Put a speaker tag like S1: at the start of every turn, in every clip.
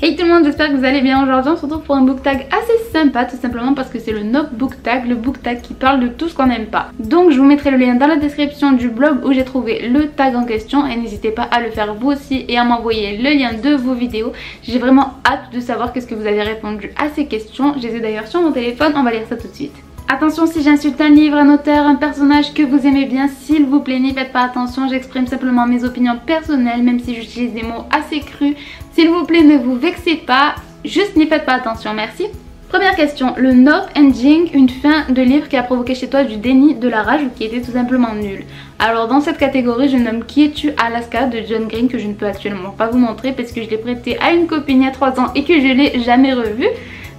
S1: Hey tout le monde, j'espère que vous allez bien. Aujourd'hui on se retrouve pour un book tag assez sympa, tout simplement parce que c'est le Nope book tag, le book tag qui parle de tout ce qu'on n'aime pas. Donc je vous mettrai le lien dans la description du blog où j'ai trouvé le tag en question et n'hésitez pas à le faire vous aussi et à m'envoyer le lien de vos vidéos. J'ai vraiment hâte de savoir qu'est-ce que vous avez répondu à ces questions. Je les ai d'ailleurs sur mon téléphone, on va lire ça tout de suite. Attention, si j'insulte un livre, un auteur, un personnage que vous aimez bien, s'il vous plaît, n'y faites pas attention, j'exprime simplement mes opinions personnelles, même si j'utilise des mots assez crus. S'il vous plaît, ne vous vexez pas, juste n'y faites pas attention, merci. Première question, le Nope ending, une fin de livre qui a provoqué chez toi du déni, de la rage ou qui était tout simplement nul. Alors dans cette catégorie, je nomme Qui es-tu Alaska de John Green que je ne peux actuellement pas vous montrer parce que je l'ai prêté à une copine il y a 3 ans et que je l'ai jamais revu.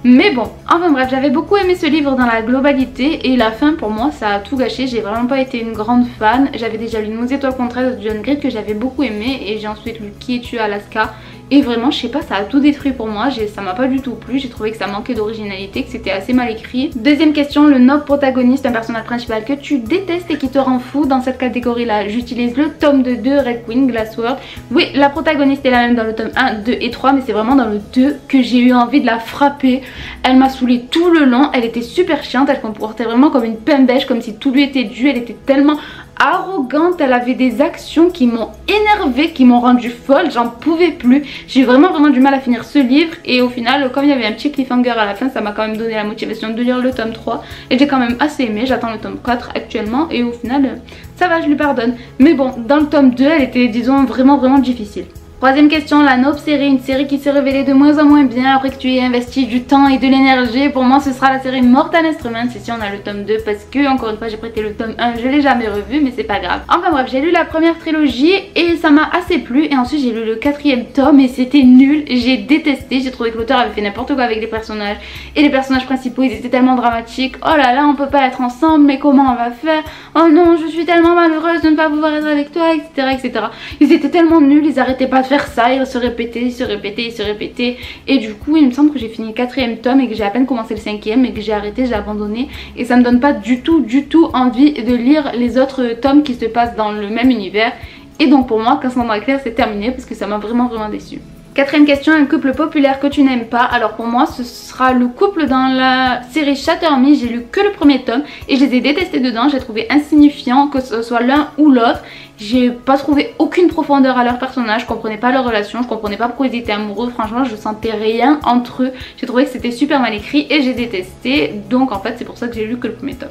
S1: Mais bon, enfin bref, j'avais beaucoup aimé ce livre dans la globalité et la fin pour moi ça a tout gâché, j'ai vraiment pas été une grande fan. J'avais déjà lu 11 étoiles contraires de John Green que j'avais beaucoup aimé et j'ai ensuite lu Qui es-tu Alaska et vraiment je sais pas, ça a tout détruit pour moi, ça m'a pas du tout plu, j'ai trouvé que ça manquait d'originalité, que c'était assez mal écrit. Deuxième question, le Nope protagoniste, un personnage principal que tu détestes et qui te rend fou. Dans cette catégorie là, j'utilise le tome de 2 Red Queen Glassword. Oui, la protagoniste est la même dans le tome 1, 2 et 3 mais c'est vraiment dans le 2 que j'ai eu envie de la frapper. Elle m'a saoulée tout le long, elle était super chiante, elle comportait vraiment comme une pembèche, comme si tout lui était dû, elle était tellement arrogante, elle avait des actions qui m'ont énervée, qui m'ont rendue folle, j'en pouvais plus. J'ai vraiment du mal à finir ce livre et au final, comme il y avait un petit cliffhanger à la fin, ça m'a quand même donné la motivation de lire le tome 3 et j'ai quand même assez aimé. J'attends le tome 4 actuellement et au final, ça va, je lui pardonne. Mais bon, dans le tome 2, elle était disons vraiment difficile. Troisième question, la Nope série, une série qui s'est révélée de moins en moins bien après que tu aies investi du temps et de l'énergie. Pour moi ce sera la série Mortal Instruments, c'est si on a le tome 2 parce que encore une fois j'ai prêté le tome 1, je l'ai jamais revu mais c'est pas grave. Enfin bref, j'ai lu la première trilogie et ça m'a assez plu et ensuite j'ai lu le 4e tome et c'était nul, j'ai détesté, j'ai trouvé que l'auteur avait fait n'importe quoi avec les personnages et les personnages principaux ils étaient tellement dramatiques. Oh là là, on peut pas être ensemble mais comment on va faire? Oh non, je suis tellement malheureuse de ne pas pouvoir être avec toi, etc. Ils étaient tellement nuls, ils arrêtaient pas de faire ça, ils se répétaient et du coup il me semble que j'ai fini le 4e tome et que j'ai à peine commencé le 5e et que j'ai arrêté, j'ai abandonné et ça me donne pas du tout envie de lire les autres tomes qui se passent dans le même univers et donc pour moi Casse-Moment Éclair c'est terminé parce que ça m'a vraiment déçue. Quatrième question, un couple populaire que tu n'aimes pas. Alors pour moi ce sera le couple dans la série Shatter Me, j'ai lu que le 1er tome et je les ai détestés dedans, j'ai trouvé insignifiant que ce soit l'un ou l'autre. J'ai pas trouvé aucune profondeur à leur personnage, je comprenais pas leur relation, je comprenais pas pourquoi ils étaient amoureux, franchement je sentais rien entre eux. J'ai trouvé que c'était super mal écrit et j'ai détesté, donc en fait c'est pour ça que j'ai lu que le 1er tome.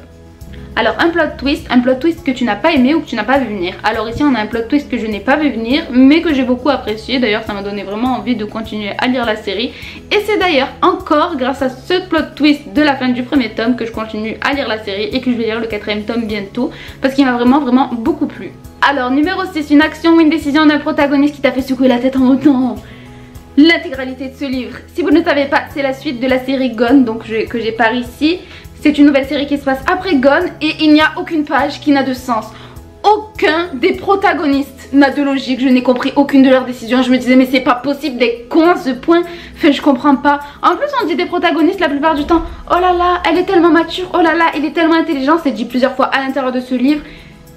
S1: Alors un plot twist que tu n'as pas aimé ou que tu n'as pas vu venir. Alors ici on a un plot twist que je n'ai pas vu venir mais que j'ai beaucoup apprécié. D'ailleurs ça m'a donné vraiment envie de continuer à lire la série. Et c'est d'ailleurs encore grâce à ce plot twist de la fin du 1er tome que je continue à lire la série et que je vais lire le 4e tome bientôt. Parce qu'il m'a vraiment beaucoup plu. Alors numéro 6, une action ou une décision d'un protagoniste qui t'a fait secouer la tête en autant. L'intégralité de ce livre. Si vous ne savez pas, c'est la suite de la série Gone donc que j'ai par ici. C'est une nouvelle série qui se passe après Gone et il n'y a aucune page qui n'a de sens. Aucun des protagonistes n'a de logique, je n'ai compris aucune de leurs décisions. Je me disais mais c'est pas possible d'être con à ce point, enfin je comprends pas. En plus on dit des protagonistes la plupart du temps, oh là là elle est tellement mature, oh là là il est tellement intelligent, c'est dit plusieurs fois à l'intérieur de ce livre.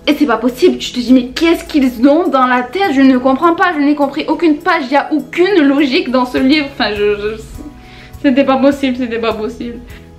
S1: Et c'est pas possible, tu te dis mais qu'est-ce qu'ils ont dans la tête, je ne comprends pas, je n'ai compris aucune page, il n'y a aucune logique dans ce livre. Enfin c'était pas possible.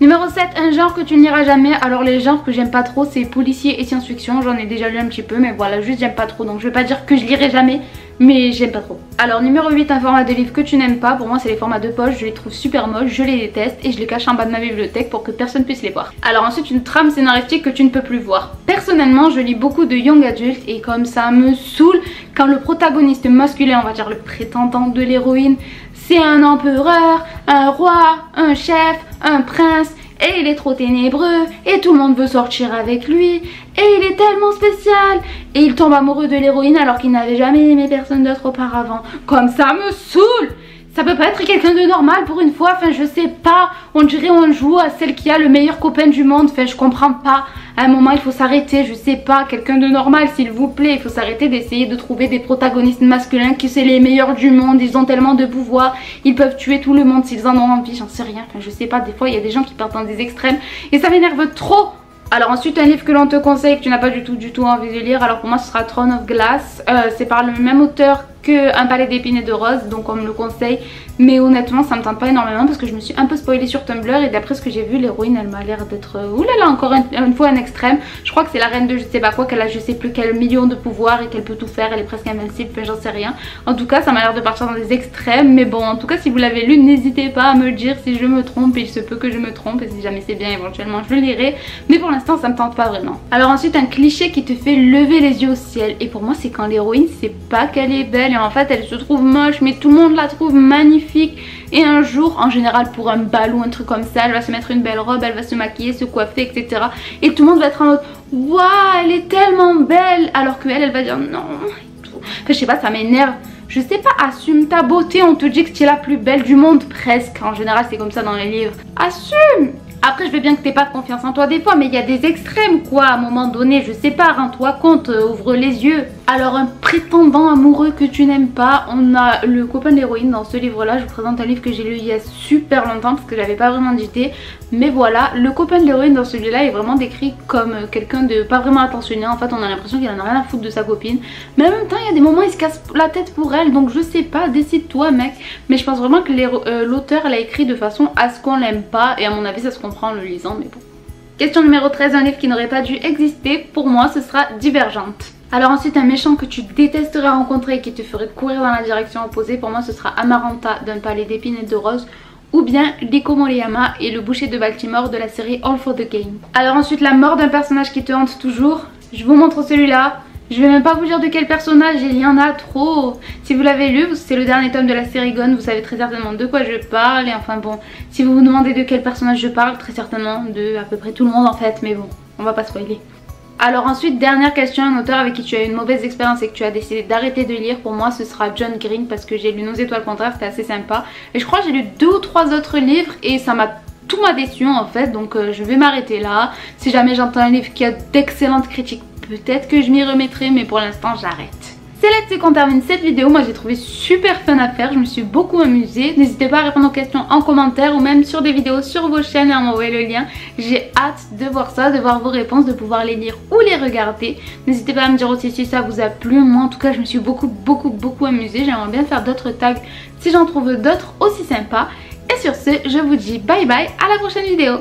S1: Numéro 7, un genre que tu ne liras jamais. Alors les genres que j'aime pas trop c'est policier et science-fiction, j'en ai déjà lu un petit peu mais voilà, juste j'aime pas trop donc je vais pas dire que je lirai jamais mais j'aime pas trop. Alors numéro 8, un format de livre que tu n'aimes pas. Pour moi c'est les formats de poche, je les trouve super moches, je les déteste et je les cache en bas de ma bibliothèque pour que personne puisse les voir. Alors ensuite une trame scénaristique que tu ne peux plus voir. Personnellement je lis beaucoup de young adult et comme ça me saoule quand le protagoniste masculin, on va dire le prétendant de l'héroïne, c'est un empereur, un roi, un chef, un prince et il est trop ténébreux et tout le monde veut sortir avec lui et il est tellement spécial et il tombe amoureux de l'héroïne alors qu'il n'avait jamais aimé personne d'autre auparavant. Comme ça me saoule. Ça peut pas être quelqu'un de normal pour une fois, enfin je sais pas, on dirait on joue à celle qui a le meilleur copain du monde, enfin je comprends pas. À un moment il faut s'arrêter, je sais pas, quelqu'un de normal s'il vous plaît, il faut s'arrêter d'essayer de trouver des protagonistes masculins qui c'est les meilleurs du monde, ils ont tellement de pouvoir, ils peuvent tuer tout le monde s'ils en ont envie, j'en sais rien, enfin je sais pas, des fois il y a des gens qui partent dans des extrêmes et ça m'énerve trop. Alors ensuite un livre que l'on te conseille que tu n'as pas du tout envie de lire, alors pour moi ce sera Throne of Glass, c'est par le même auteur qu'un palais d'épines et de roses, donc on me le conseille, mais honnêtement ça me tente pas énormément parce que je me suis un peu spoilée sur Tumblr et d'après ce que j'ai vu, l'héroïne elle m'a l'air d'être, oulala, encore une fois un extrême. Je crois que c'est la reine de je sais pas quoi, qu'elle a je sais plus quel million de pouvoirs et qu'elle peut tout faire, elle est presque invincible, enfin j'en sais rien. En tout cas ça m'a l'air de partir dans des extrêmes, mais bon en tout cas si vous l'avez lu, n'hésitez pas à me le dire si je me trompe, et il se peut que je me trompe, et si jamais c'est bien éventuellement je le lirai, mais pour l'instant ça me tente pas vraiment. Alors ensuite un cliché qui te fait lever les yeux au ciel, et pour moi c'est quand l'héroïne c'est pas qu'elle est belle et en fait elle se trouve moche mais tout le monde la trouve magnifique, et un jour en général pour un bal ou un truc comme ça elle va se mettre une belle robe, elle va se maquiller, se coiffer etc, et tout le monde va être en mode waouh elle est tellement belle, alors qu'elle elle va dire non et tout. Enfin je sais pas, ça m'énerve. Je sais pas, assume ta beauté, on te dit que tu es la plus belle du monde presque, en général c'est comme ça dans les livres. Assume. Après je veux bien que t'aies pas de confiance en toi des fois, mais il y a des extrêmes quoi, à un moment donné, je sais pas, rends-toi compte, ouvre les yeux. Alors un prétendant amoureux que tu n'aimes pas, on a le copain de l'héroïne dans ce livre là. Je vous présente un livre que j'ai lu il y a super longtemps parce que j'avais pas vraiment d'idée, mais voilà, le copain de l'héroïne dans celui-là est vraiment décrit comme quelqu'un de pas vraiment attentionné. En fait on a l'impression qu'il en a rien à foutre de sa copine, mais en même temps il y a des moments où il se casse la tête pour elle, donc je sais pas, décide-toi mec. Mais je pense vraiment que l'auteur l'a écrit de façon à ce qu'on l'aime pas, et à mon avis ça se comprend en le lisant, mais bon. Question numéro 13, un livre qui n'aurait pas dû exister, pour moi ce sera Divergente. Alors ensuite un méchant que tu détesterais rencontrer et qui te ferait courir dans la direction opposée, pour moi ce sera Amaranta d'un palais d'épines et de roses, ou bien Liko Moriyama et le boucher de Baltimore de la série All for the Game. Alors ensuite la mort d'un personnage qui te hante toujours, je vous montre celui-là. Je vais même pas vous dire de quel personnage, il y en a trop. Si vous l'avez lu, c'est le dernier tome de la série Gone, vous savez très certainement de quoi je parle. Et enfin bon, si vous vous demandez de quel personnage je parle, très certainement de à peu près tout le monde en fait, mais bon, on va pas spoiler. Alors ensuite, dernière question, un auteur avec qui tu as eu une mauvaise expérience et que tu as décidé d'arrêter de lire, pour moi ce sera John Green, parce que j'ai lu Nos étoiles contraires, c'était assez sympa. Et je crois que j'ai lu 2 ou 3 autres livres et ça m'a tout m'a déçu en fait, donc je vais m'arrêter là. Si jamais j'entends un livre qui a d'excellentes critiques, peut-être que je m'y remettrai, mais pour l'instant j'arrête. C'est là-dessus qu'on termine cette vidéo. Moi j'ai trouvé super fun à faire, je me suis beaucoup amusée. N'hésitez pas à répondre aux questions en commentaire ou même sur des vidéos sur vos chaînes et à m'envoyer le lien. J'ai hâte de voir ça, de voir vos réponses, de pouvoir les lire ou les regarder. N'hésitez pas à me dire aussi si ça vous a plu. Moi en tout cas je me suis beaucoup amusée. J'aimerais bien faire d'autres tags si j'en trouve d'autres aussi sympas. Et sur ce, je vous dis bye bye, à la prochaine vidéo.